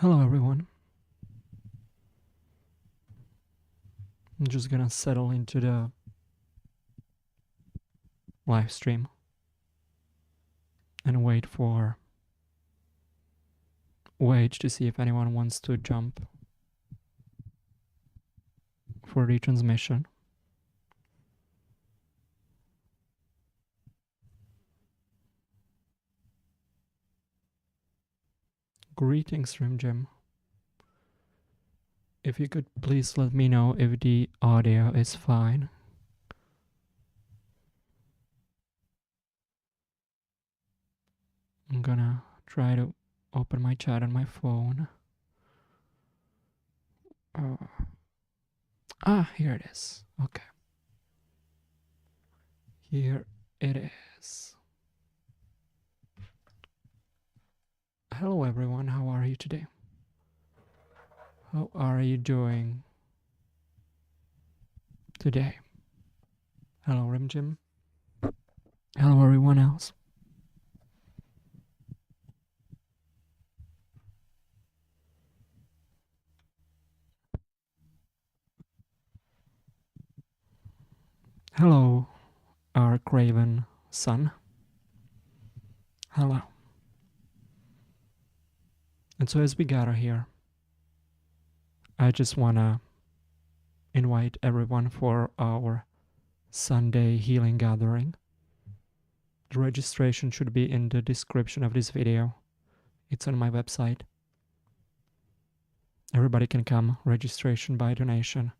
Hello everyone. I'm just gonna settle into the live stream and wait to see if anyone wants to jump for the transmission. Greetings, Stream Jim. If you could please let me know if the audio is fine. I'm gonna try to open my chat on my phone. Here it is. Okay. Here it is. Hello everyone, how are you today? How are you doing today? Hello Rimjim. Hello everyone else. Hello, our craven son. Hello. And so as we gather here, I just wanna invite everyone for our Sunday healing gathering. The registration should be in the description of this video. It's on my website. Everybody can come, registration by donation.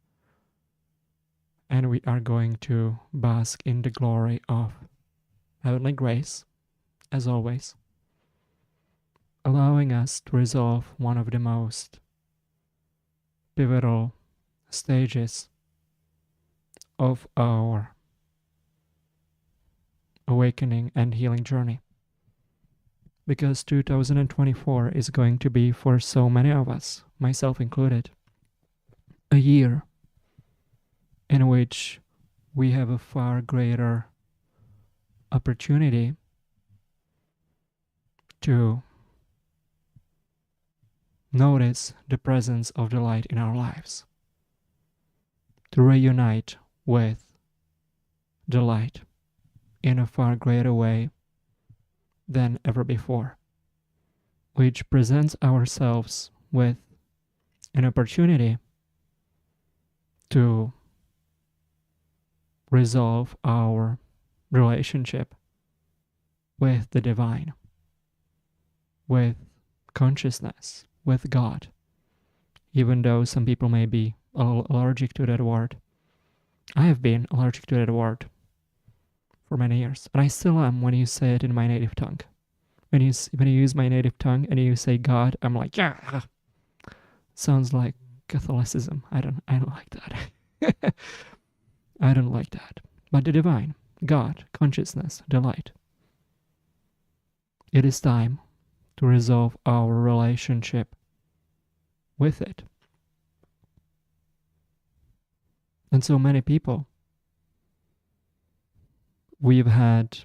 And we are going to bask in the glory of heavenly grace, as always, allowing us to resolve one of the most pivotal stages of our awakening and healing journey. Because 2024 is going to be, for so many of us, myself included, a year in which we have a far greater opportunity to notice the presence of the light in our lives, to reunite with the light in a far greater way than ever before, which presents ourselves with an opportunity to resolve our relationship with the divine, with consciousness, with God, even though some people may be allergic to that word. I have been allergic to that word for many years, and I still am when you say it in my native tongue. When you use my native tongue and you say God, I'm like, yeah, sounds like Catholicism. I don't like that. I don't like that. But the divine, God, consciousness, the light. It is time to resolve our relationship with it. And so many people, we've had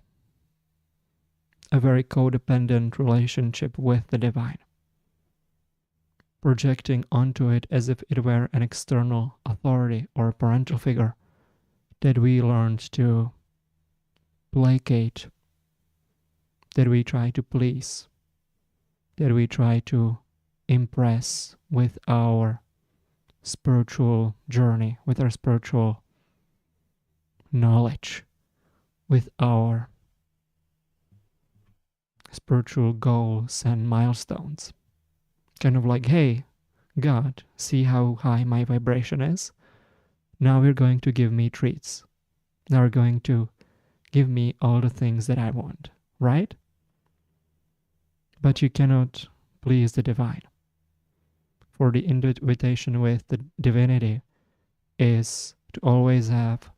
a very codependent relationship with the divine, projecting onto it as if it were an external authority or a parental figure that we learned to placate, that we try to please, that we try to impress with our spiritual journey, with our spiritual knowledge, with our spiritual goals and milestones. Kind of like, hey, God, see how high my vibration is? Now you're going to give me treats. Now you're going to give me all the things that I want, right? But you cannot please the divine. For the invitation with the divinity is to always have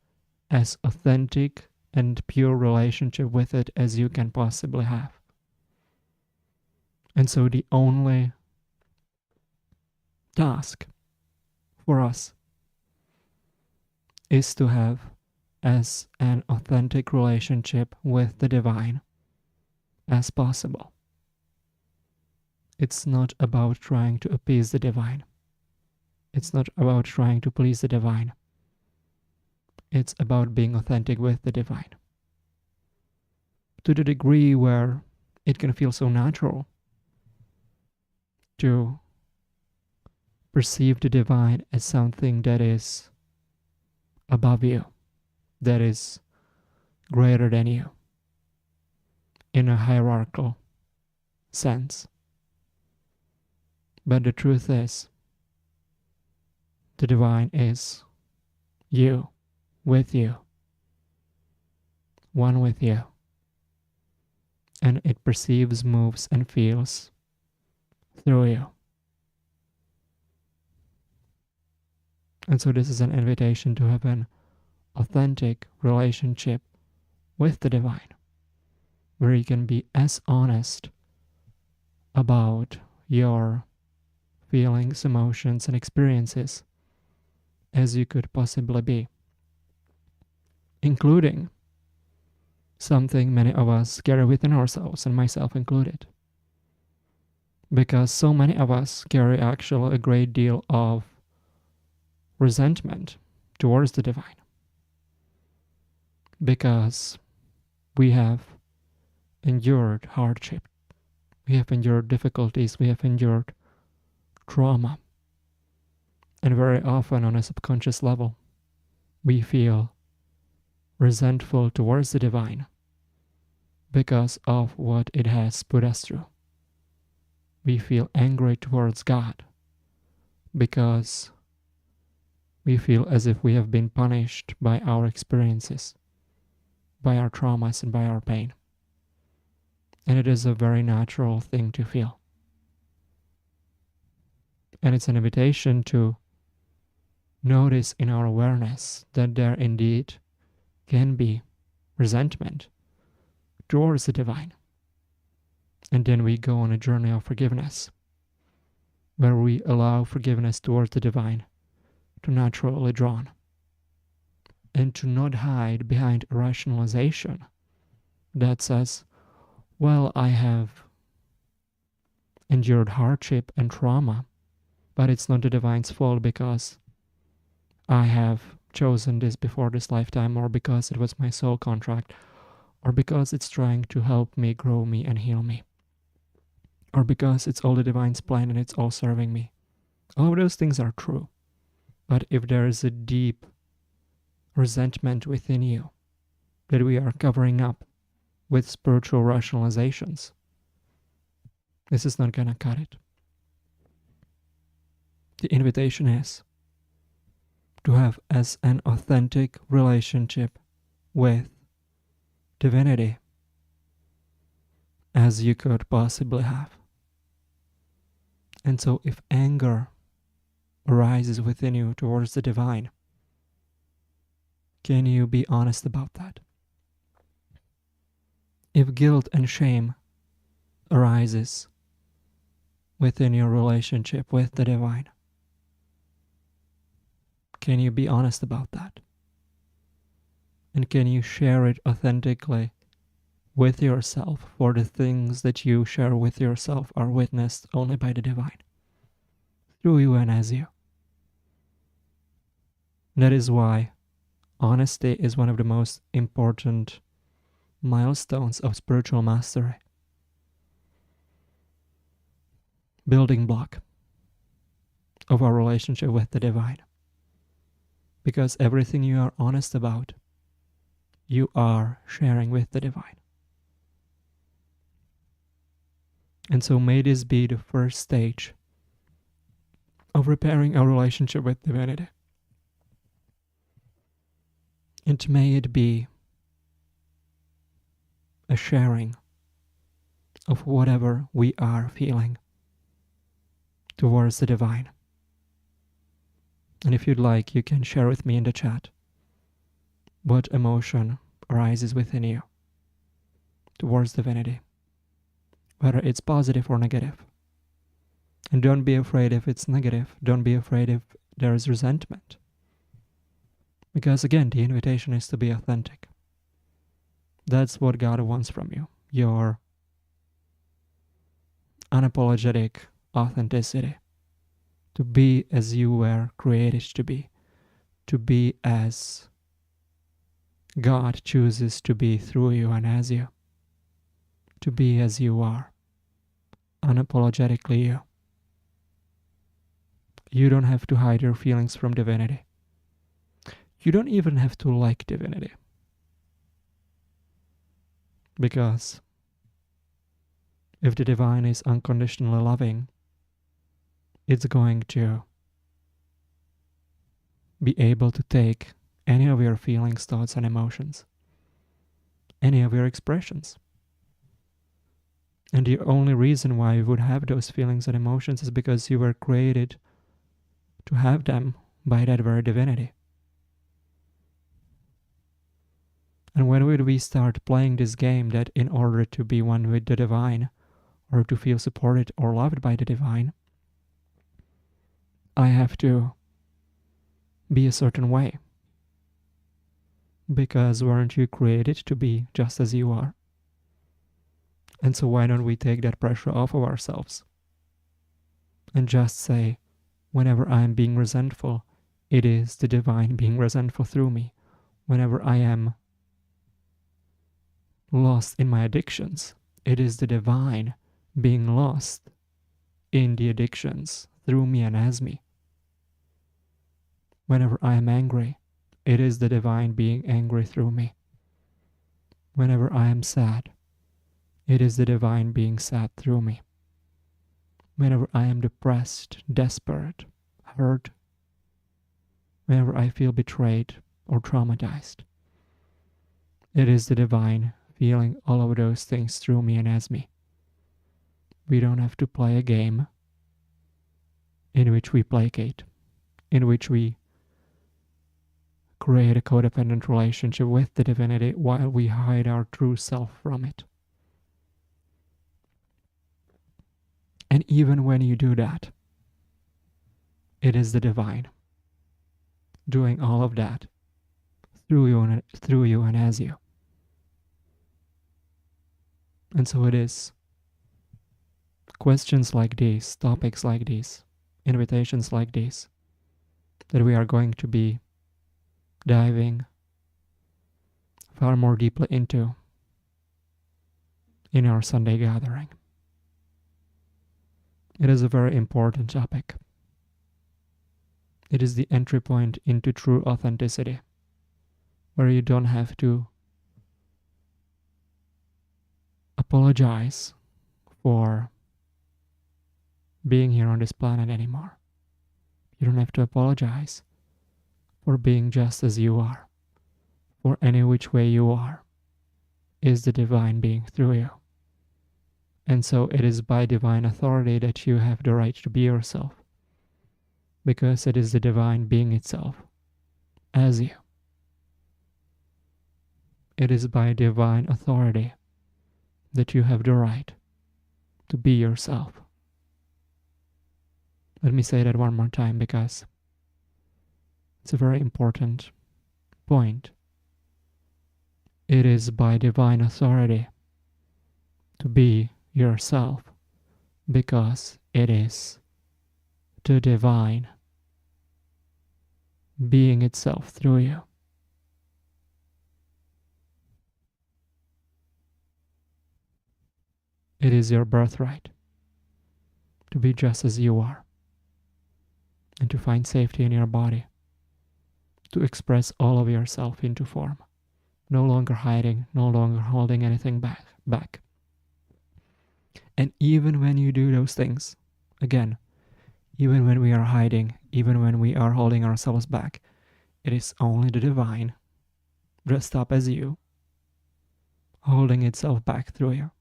as authentic and pure relationship with it as you can possibly have. And so the only task for us is to have as an authentic relationship with the divine as possible. It's not about trying to appease the divine. It's not about trying to please the divine. It's about being authentic with the divine. To the degree where it can feel so natural to perceive the divine as something that is above you, that is greater than you, in a hierarchical sense. But the truth is, the divine is you, with you, one with you. And it perceives, moves, and feels through you. And so this is an invitation to have an authentic relationship with the divine, where you can be as honest about your feelings, emotions, and experiences as you could possibly be, including something many of us carry within ourselves, and myself included. Because so many of us carry actually a great deal of resentment towards the divine. Because we have endured hardship, we have endured difficulties, we have endured trauma. And very often on a subconscious level, we feel resentful towards the divine because of what it has put us through. We feel angry towards God because we feel as if we have been punished by our experiences, by our traumas, and by our pain. And it is a very natural thing to feel. And it's an invitation to notice in our awareness that there indeed can be resentment towards the divine. And then we go on a journey of forgiveness, where we allow forgiveness towards the divine to naturally drawn, and to not hide behind a rationalization that says, well, I have endured hardship and trauma, but it's not the divine's fault because I have chosen this before this lifetime, or because it was my soul contract, or because it's trying to help me, grow me, and heal me, or because it's all the divine's plan and it's all serving me. All of those things are true. But if there is a deep resentment within you that we are covering up with spiritual rationalizations, this is not gonna cut it. The invitation is to have as an authentic relationship with divinity as you could possibly have. And so if anger arises within you towards the divine, can you be honest about that? If guilt and shame arises within your relationship with the divine, can you be honest about that? And can you share it authentically with yourself, for the things that you share with yourself are witnessed only by the divine, through you and as you? That is why honesty is one of the most important milestones of spiritual mastery. Building block of our relationship with the divine. Because everything you are honest about, you are sharing with the divine. And so may this be the first stage of repairing our relationship with divinity. And may it be a sharing of whatever we are feeling towards the divine. And if you'd like, you can share with me in the chat what emotion arises within you towards divinity, whether it's positive or negative. And don't be afraid if it's negative. Don't be afraid if there is resentment. Because again, the invitation is to be authentic. That's what God wants from you. Your unapologetic authenticity, to be as you were created to be as God chooses to be through you and as you, to be as you are, unapologetically you. You don't have to hide your feelings from divinity. You don't even have to like divinity. Because if the divine is unconditionally loving, it's going to be able to take any of your feelings, thoughts, and emotions, any of your expressions. And the only reason why you would have those feelings and emotions is because you were created to have them by that very divinity. And when would we start playing this game that in order to be one with the divine, or to feel supported or loved by the divine, I have to be a certain way? Because weren't you created to be just as you are? And so why don't we take that pressure off of ourselves and just say, whenever I am being resentful, it is the divine being resentful through me. Whenever I am lost in my addictions, it is the divine being lost in the addictions through me and as me. Whenever I am angry, it is the divine being angry through me. Whenever I am sad, it is the divine being sad through me. Whenever I am depressed, desperate, hurt, whenever I feel betrayed or traumatized, it is the divine feeling all of those things through me and as me. We don't have to play a game in which we placate, in which we create a codependent relationship with the divinity while we hide our true self from it. And even when you do that, it is the divine doing all of that through you and as you. And so it is questions like these, topics like these, invitations like these, that we are going to be diving far more deeply into in our Sunday gathering. It is a very important topic. It is the entry point into true authenticity, where you don't have to apologize for being here on this planet anymore. You don't have to apologize for being just as you are, for any which way you are is the divine being through you. And so it is by divine authority that you have the right to be yourself, because it is the divine being itself as you. It is by divine authority that you have the right to be yourself. Let me say that one more time, because it's a very important point. It is by divine authority to be yourself, because it is the divine being itself through you. It is your birthright to be just as you are, and to find safety in your body, to express all of yourself into form, no longer hiding, no longer holding anything back. And even when you do those things, again, even when we are hiding, even when we are holding ourselves back, it is only the divine, dressed up as you, holding itself back through you.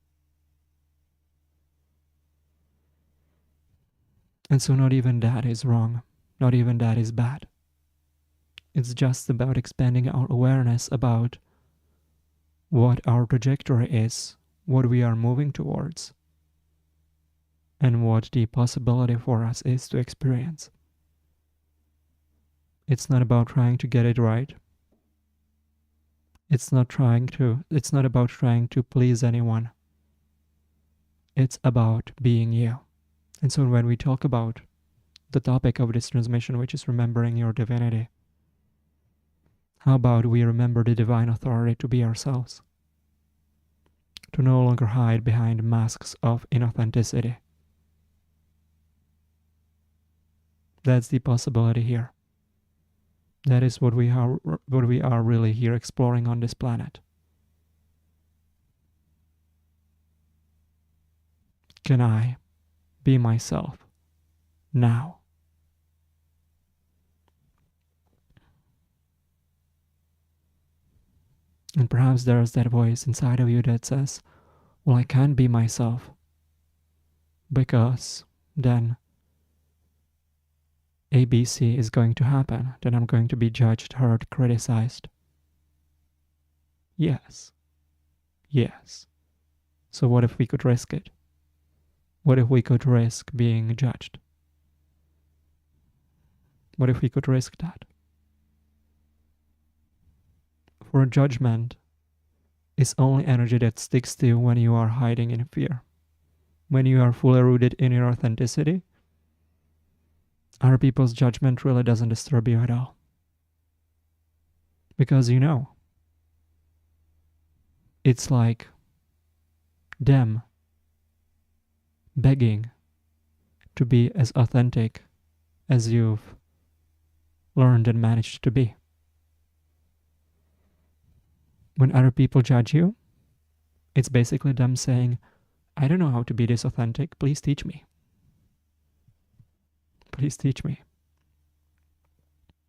And so not even that is wrong, not even that is bad. It's just about expanding our awareness about what our trajectory is, what we are moving towards, and what the possibility for us is to experience. It's not about trying to get it right. It's not about trying to please anyone. It's about being you. And so when we talk about the topic of this transmission, which is remembering your divinity, how about we remember the divine authority to be ourselves? To no longer hide behind masks of inauthenticity. That's the possibility here. That is what we are really here exploring on this planet. Can I be myself now? And perhaps there's that voice inside of you that says, well, I can't be myself because then ABC is going to happen. Then I'm going to be judged, hurt, criticized. Yes. Yes. So what if we could risk it? What if we could risk being judged? What if we could risk that? For judgment is only energy that sticks to you when you are hiding in fear. When you are fully rooted in your authenticity, other people's judgment really doesn't disturb you at all. Because you know, it's like them begging to be as authentic as you've learned and managed to be. When other people judge you, it's basically them saying, I don't know how to be this authentic, please teach me. Please teach me.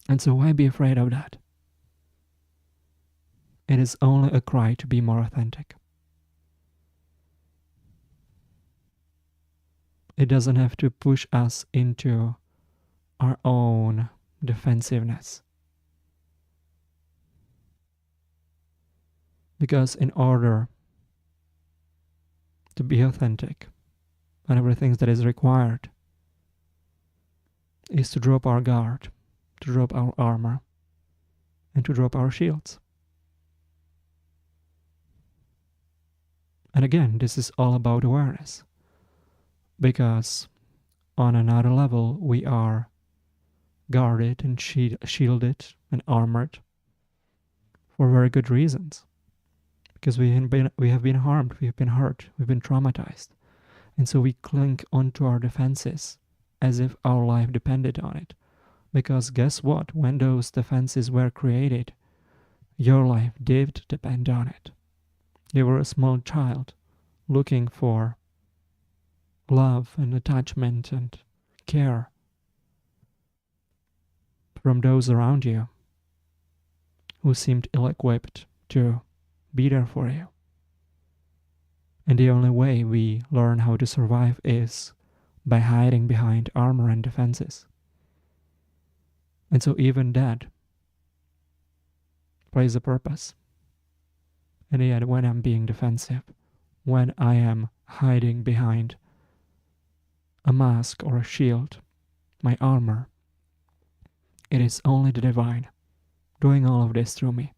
And so why be afraid of that? It is only a cry to be more authentic. It doesn't have to push us into our own defensiveness. Because in order to be authentic, and everything that is required is to drop our guard, to drop our armor, and to drop our shields. And again, this is all about awareness. Because on another level, we are guarded and shielded and armored for very good reasons. Because we have been harmed, we have been hurt, we've been traumatized. And so we cling onto our defenses as if our life depended on it. Because guess what? When those defenses were created, your life did depend on it. You were a small child looking for love and attachment and care from those around you who seemed ill-equipped to be there for you. And the only way we learn how to survive is by hiding behind armor and defenses. And so even that plays a purpose. And yet when I'm being defensive, when I am hiding behind a mask or a shield, my armor, it is only the divine doing all of this through me.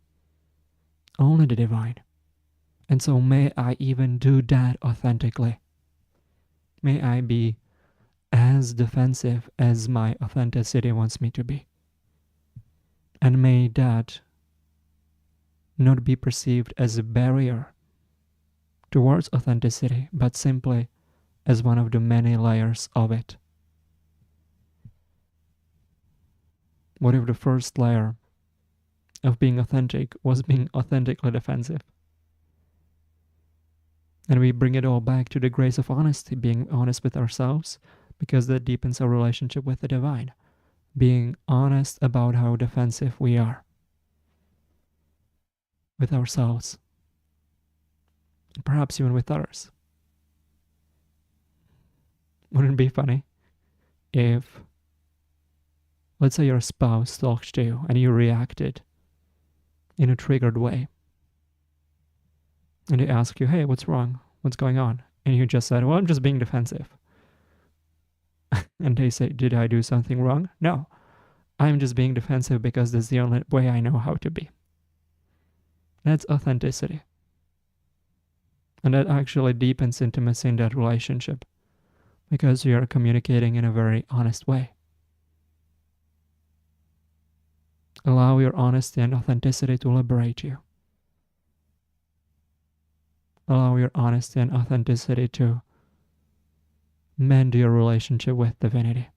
Only the divine. And so may I even do that authentically. May I be as defensive as my authenticity wants me to be. And may that not be perceived as a barrier towards authenticity, but simply as one of the many layers of it. What if the first layer of being authentic was being authentically defensive? And we bring it all back to the grace of honesty, being honest with ourselves, because that deepens our relationship with the divine. Being honest about how defensive we are with ourselves, and perhaps even with others. Wouldn't it be funny if, let's say, your spouse talks to you and you reacted in a triggered way, and they ask you, hey, what's wrong? What's going on? And you just said, well, I'm just being defensive. And they say, did I do something wrong? No, I'm just being defensive because that's the only way I know how to be. That's authenticity. And that actually deepens intimacy in that relationship because you are communicating in a very honest way. Allow your honesty and authenticity to liberate you. Allow your honesty and authenticity to mend your relationship with divinity,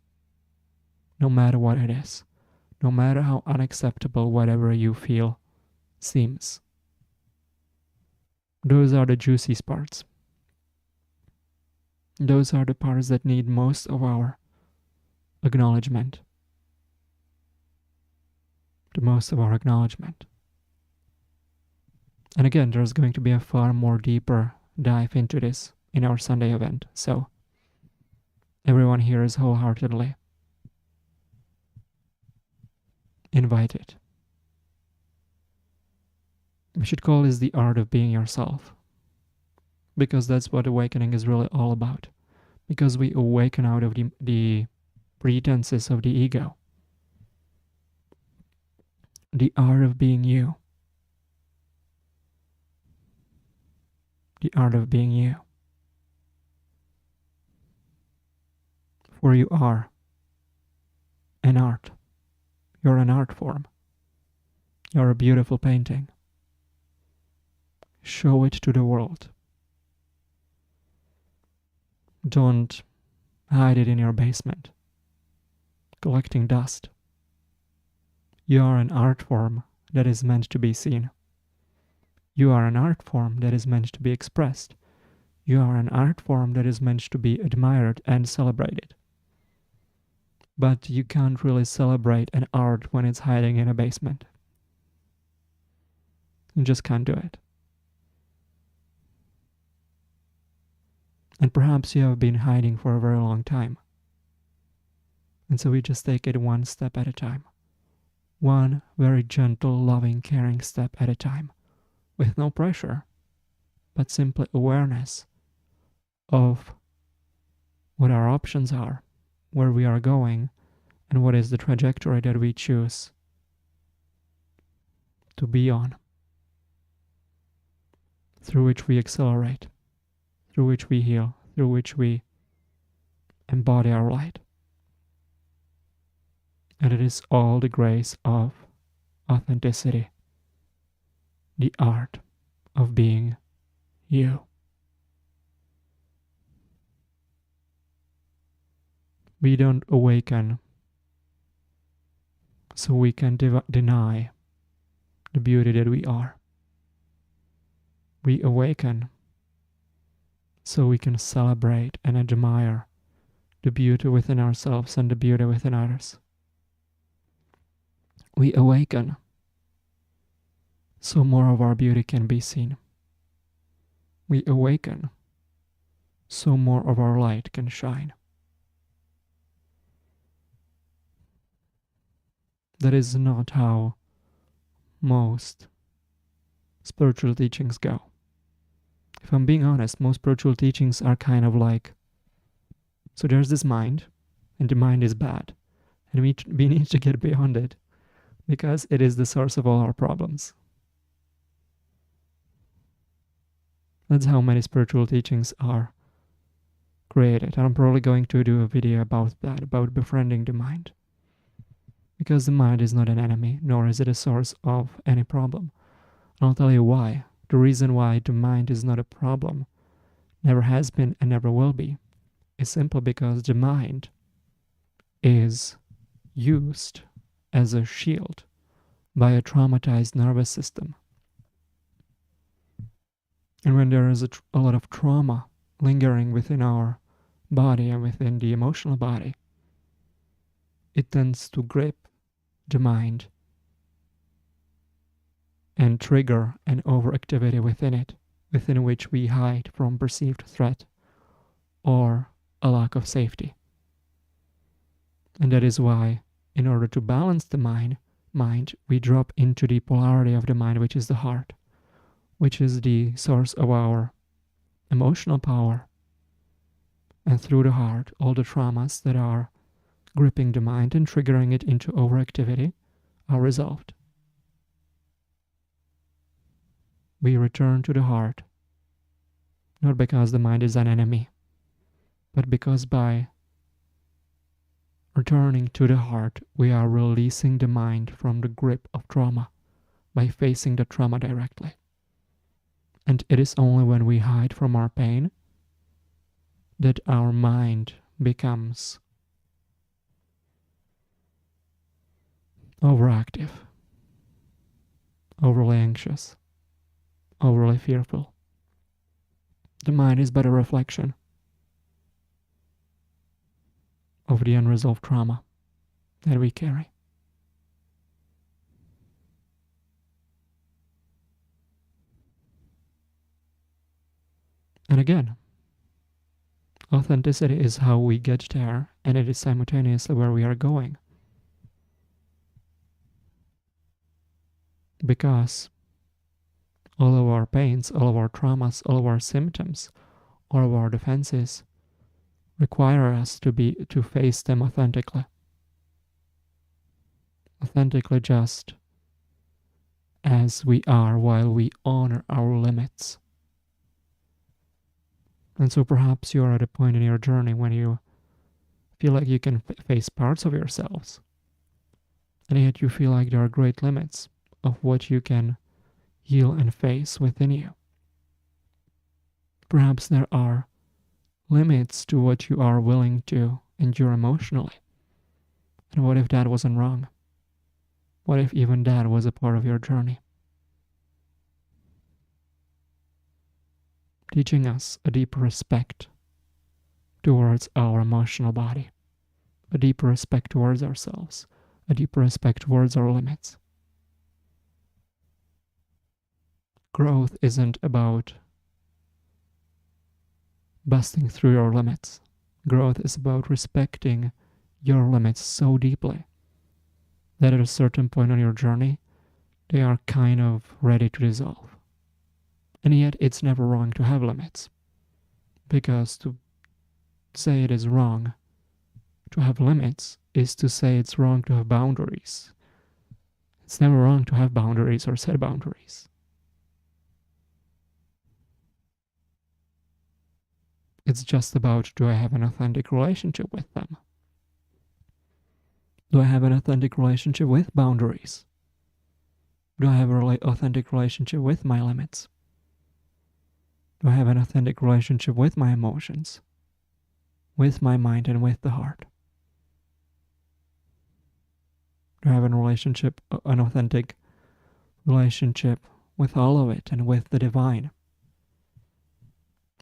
no matter what it is, no matter how unacceptable whatever you feel seems. Those are the juicy parts. Those are the parts that need most of our acknowledgement. The most of our acknowledgement. And again, there's going to be a far more deeper dive into this in our Sunday event. So everyone here is wholeheartedly invited. We should call this the art of being yourself, because that's what awakening is really all about. Because we awaken out of the pretenses of the ego. The art of being you. The art of being you. For you are an art. You're an art form. You're a beautiful painting. Show it to the world. Don't hide it in your basement, collecting dust. You are an art form that is meant to be seen. You are an art form that is meant to be expressed. You are an art form that is meant to be admired and celebrated. But you can't really celebrate an art when it's hiding in a basement. You just can't do it. And perhaps you have been hiding for a very long time. And so we just take it one step at a time. One very gentle, loving, caring step at a time. With no pressure, but simply awareness of what our options are, where we are going, and what is the trajectory that we choose to be on, through which we accelerate, through which we heal, through which we embody our light. And it is all the grace of authenticity, the art of being you. We don't awaken so we can deny the beauty that we are. We awaken so we can celebrate and admire the beauty within ourselves and the beauty within others. We awaken so more of our beauty can be seen. We awaken so more of our light can shine. That is not how most spiritual teachings go. If I'm being honest, most spiritual teachings are kind of like, so there's this mind, and the mind is bad, and we need to get beyond it, because it is the source of all our problems. That's how many spiritual teachings are created. And I'm probably going to do a video about that, about befriending the mind. Because the mind is not an enemy, nor is it a source of any problem. And I'll tell you why. The reason why the mind is not a problem, never has been and never will be, is simply because the mind is used as a shield by a traumatized nervous system. And when there is a lot of trauma lingering within our body and within the emotional body, it tends to grip the mind and trigger an overactivity within it, within which we hide from perceived threat or a lack of safety. And that is why, in order to balance the mind, we drop into the polarity of the mind, which is the heart, which is the source of our emotional power. And through the heart, all the traumas that are gripping the mind and triggering it into overactivity are resolved. We return to the heart Not because the mind is an enemy, but because by returning to the heart, we are releasing the mind from the grip of trauma by facing the trauma directly. And it is only when we hide from our pain that our mind becomes overactive, overly anxious, overly fearful. The mind is but a reflection of the unresolved trauma that we carry. And again, authenticity is how we get there, and it is simultaneously where we are going. Because all of our pains, all of our traumas, all of our symptoms, all of our defenses require us to face them authentically. Authentically just as we are, while we honor our limits. And so perhaps you are at a point in your journey when you feel like you can face parts of yourselves, and yet you feel like there are great limits of what you can heal and face within you. Perhaps there are limits to what you are willing to endure emotionally. And what if that wasn't wrong? What if even that was a part of your journey? Teaching us a deeper respect towards our emotional body, a deeper respect towards ourselves, a deeper respect towards our limits. Growth isn't about busting through your limits. Growth is about respecting your limits so deeply that at a certain point on your journey, they are kind of ready to dissolve. And yet it's never wrong to have limits, because to say it is wrong to have limits is to say it's wrong to have boundaries. It's never wrong to have boundaries or set boundaries. It's just about, do I have an authentic relationship with them? Do I have an authentic relationship with boundaries? Do I have an authentic relationship with my limits? Do I have an authentic relationship with my emotions, with my mind, and with the heart? Do I have an authentic relationship with all of it and with the divine,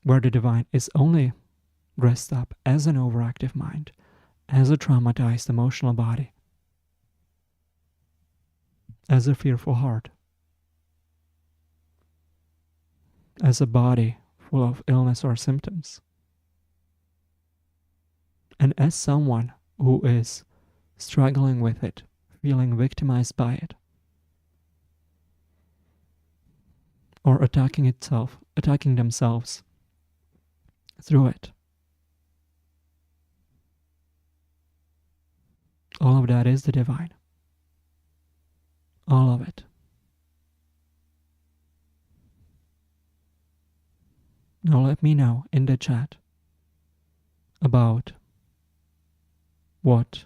where the divine is only dressed up as an overactive mind, as a traumatized emotional body, as a fearful heart, as a body full of illness or symptoms, and as someone who is struggling with it, feeling victimized by it, or attacking themselves through it. All of that is the divine. All of it. Now let me know in the chat about what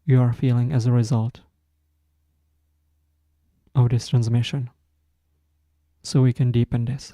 you are feeling as a result of this transmission, so we can deepen this.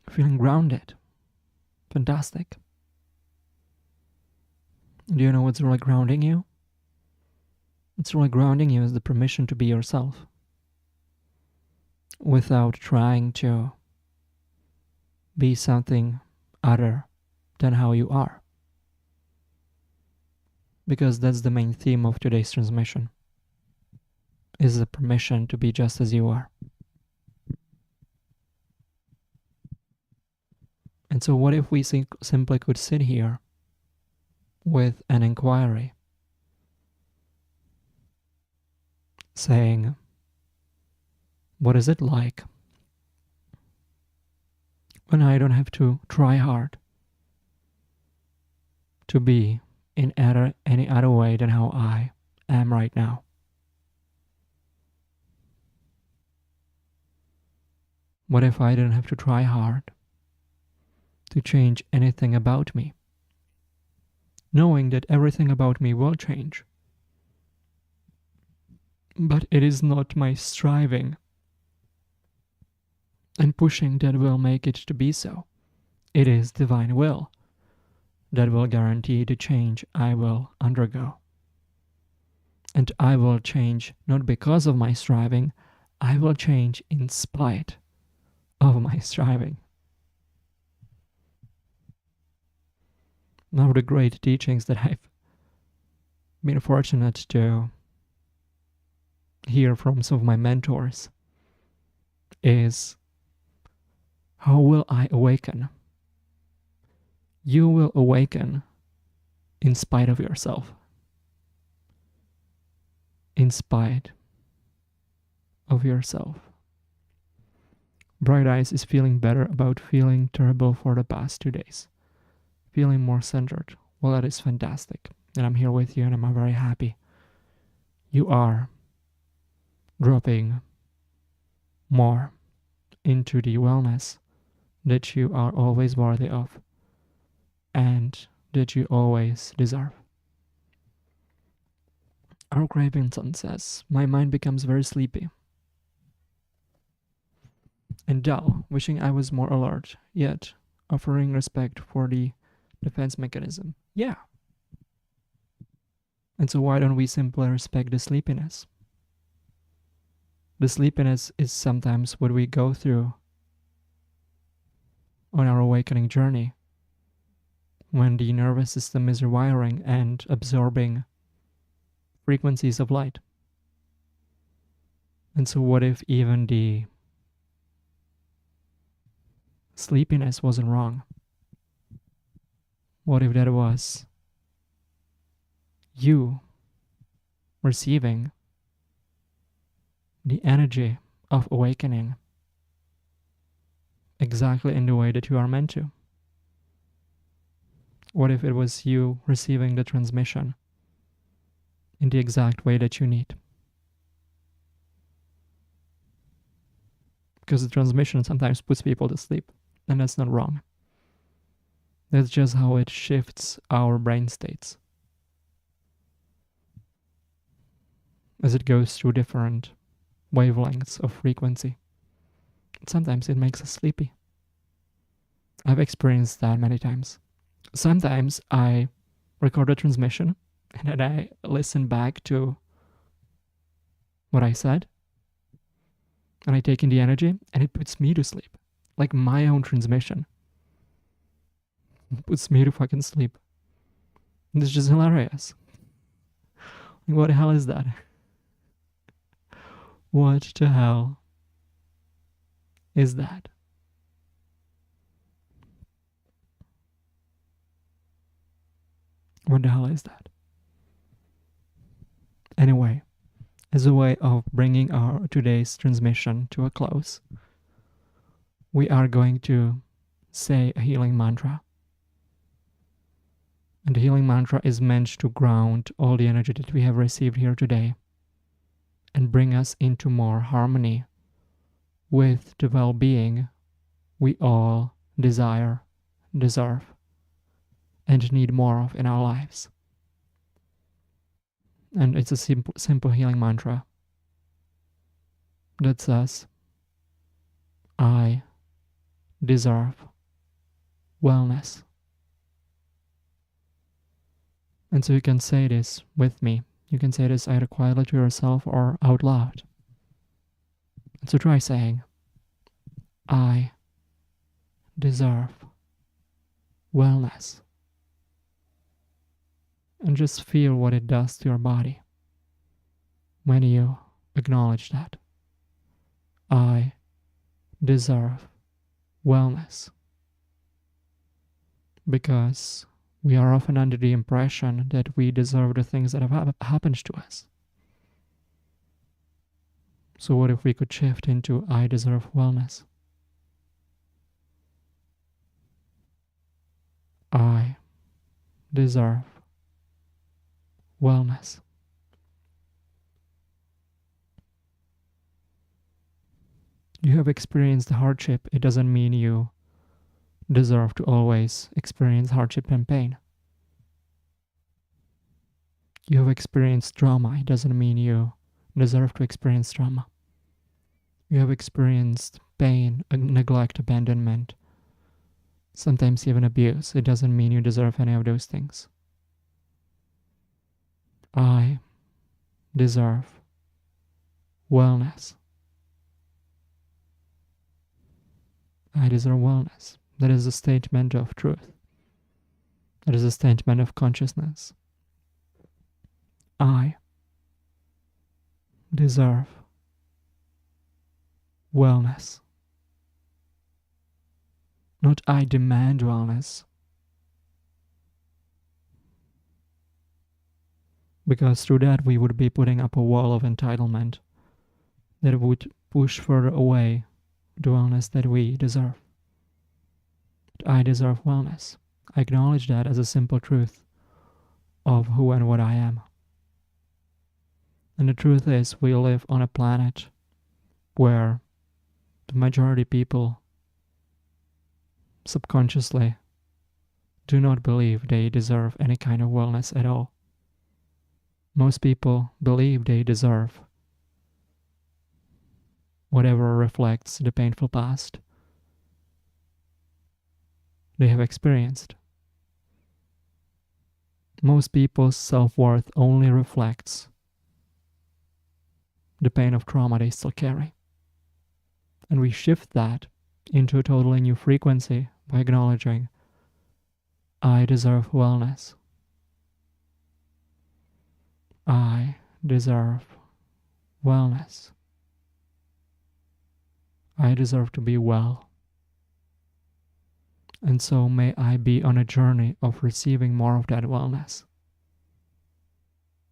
Feeling grounded. Fantastic. Do you know what's really grounding you? What's really grounding you is the permission to be yourself, without trying to be something other than how you are. Because that's the main theme of today's transmission. is the permission to be just as you are. And so what if we simply could sit here with an inquiry, saying, what is it like when I don't have to try hard to be in any other way than how I am right now? What if I didn't have to try hard to change anything about me, knowing that everything about me will change? But it is not my striving and pushing that will make it to be so. It is divine will that will guarantee the change I will undergo. And I will change not because of my striving, I will change in spite of my striving. One of the great teachings that I've been fortunate to hear from some of my mentors is, how will I awaken? You will awaken in spite of yourself. In spite of yourself. Bright Eyes is feeling better about feeling terrible for the past 2 days. Feeling more centered. Well, that is fantastic. And I'm here with you and I'm very happy. You are dropping more into the wellness that you are always worthy of and that you always deserve. Our Cravenson says, my mind becomes very sleepy and dull, wishing I was more alert, yet offering respect for the defense mechanism. Yeah. And so why don't we simply respect the sleepiness? The sleepiness is sometimes what we go through on our awakening journey, when the nervous system is rewiring and absorbing frequencies of light. And so what if even the sleepiness wasn't wrong? What if that was you receiving the energy of awakening exactly in the way that you are meant to? What if it was you receiving the transmission in the exact way that you need? Because the transmission sometimes puts people to sleep, and that's not wrong. That's just how it shifts our brain states as it goes through different wavelengths of frequency. Sometimes it makes us sleepy. I've experienced that many times. Sometimes I record a transmission and then I listen back to what I said and I take in the energy and it puts me to sleep. Like my own transmission puts me to fucking sleep. And it's just hilarious. Like, what the hell is that? What the hell is that? What the hell is that? Anyway, as a way of bringing our today's transmission to a close, we are going to say a healing mantra. And the healing mantra is meant to ground all the energy that we have received here today and bring us into more harmony with the well-being we all desire, deserve, and need more of in our lives. And it's a simple healing mantra that says, I deserve wellness. And so you can say this with me. You can say this either quietly to yourself or out loud. And so try saying, I deserve wellness. And just feel what it does to your body when you acknowledge that. I deserve wellness. Because we are often under the impression that we deserve the things that have happened to us. So what if we could shift into I deserve wellness? I deserve wellness. You have experienced hardship. It doesn't mean you deserve to always experience hardship and pain. You have experienced trauma. It doesn't mean you deserve to experience trauma. You have experienced pain, neglect, abandonment, sometimes even abuse. It doesn't mean you deserve any of those things. I deserve wellness. I deserve wellness. That is a statement of truth. That is a statement of consciousness. I deserve wellness. Not I demand wellness. Because through that we would be putting up a wall of entitlement that would push further away the wellness that we deserve. But I deserve wellness. I acknowledge that as a simple truth of who and what I am. And the truth is, we live on a planet where the majority of people subconsciously do not believe they deserve any kind of wellness at all. Most people believe they deserve whatever reflects the painful past they have experienced. Most people's self-worth only reflects the pain of trauma they still carry. And we shift that into a totally new frequency by acknowledging, I deserve wellness. I deserve wellness. I deserve to be well. And so may I be on a journey of receiving more of that wellness.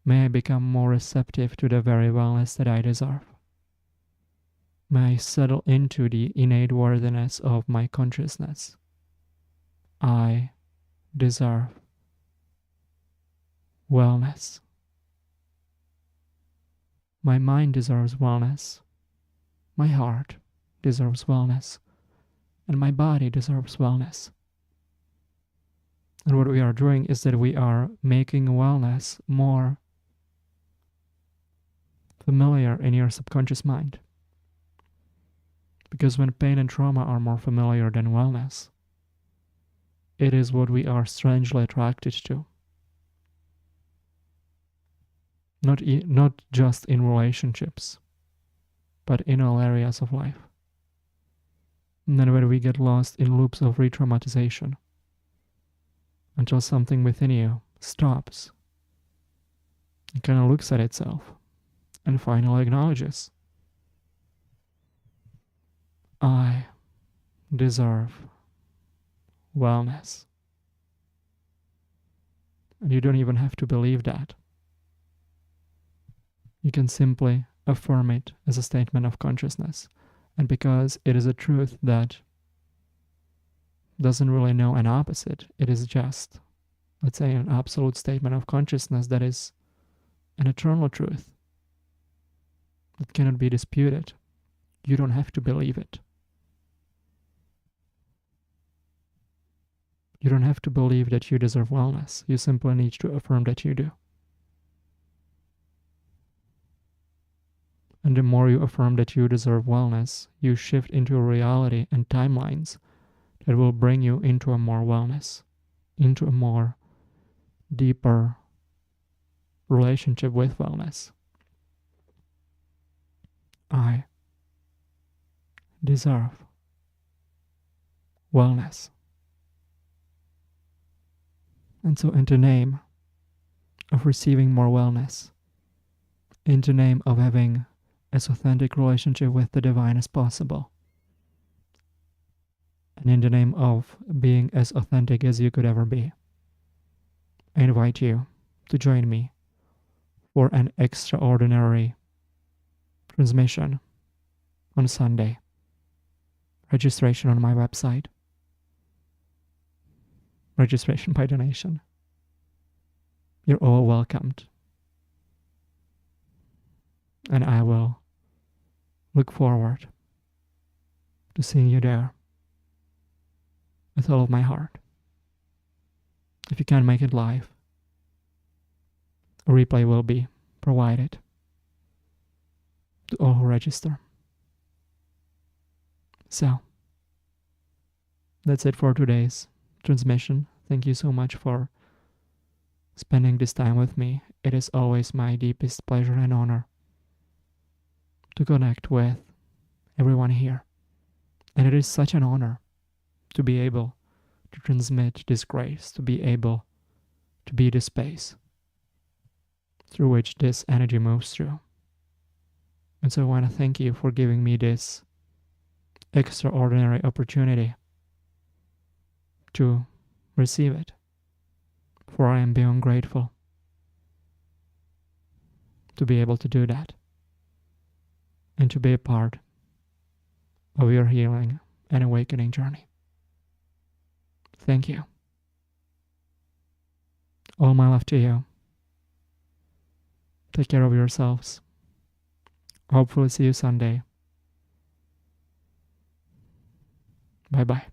May I become more receptive to the very wellness that I deserve. May I settle into the innate worthiness of my consciousness. I deserve wellness. My mind deserves wellness. My heart deserves wellness. And my body deserves wellness. And what we are doing is that we are making wellness more familiar in your subconscious mind. Because when pain and trauma are more familiar than wellness, it is what we are strangely attracted to. Not just in relationships, but in all areas of life. And then when we get lost in loops of re-traumatization, until something within you stops and kind of looks at itself and finally acknowledges, I deserve wellness. And you don't even have to believe that. You can simply affirm it as a statement of consciousness. And because it is a truth that doesn't really know an opposite, it is just, let's say, an absolute statement of consciousness that is an eternal truth that cannot be disputed. You don't have to believe it. You don't have to believe that you deserve wellness. You simply need to affirm that you do. And the more you affirm that you deserve wellness, you shift into a reality and timelines that will bring you into a more wellness, into a more deeper relationship with wellness. I deserve wellness. And so in the name of receiving more wellness, in the name of having as authentic relationship with the divine as possible. And in the name of being as authentic as you could ever be, I invite you to join me for an extraordinary transmission on Sunday. Registration on my website. Registration by donation. You're all welcomed. And I will look forward to seeing you there with all of my heart. If you can't make it live, a replay will be provided to all who register. So, that's it for today's transmission. Thank you so much for spending this time with me. It is always my deepest pleasure and honor to connect with everyone here. And it is such an honor to be able to transmit this grace, to be able to be the space through which this energy moves through. And so I want to thank you for giving me this extraordinary opportunity to receive it, for I am beyond grateful to be able to do that and to be a part of your healing and awakening journey. Thank you. All my love to you. Take care of yourselves. Hopefully see you Sunday. Bye-bye.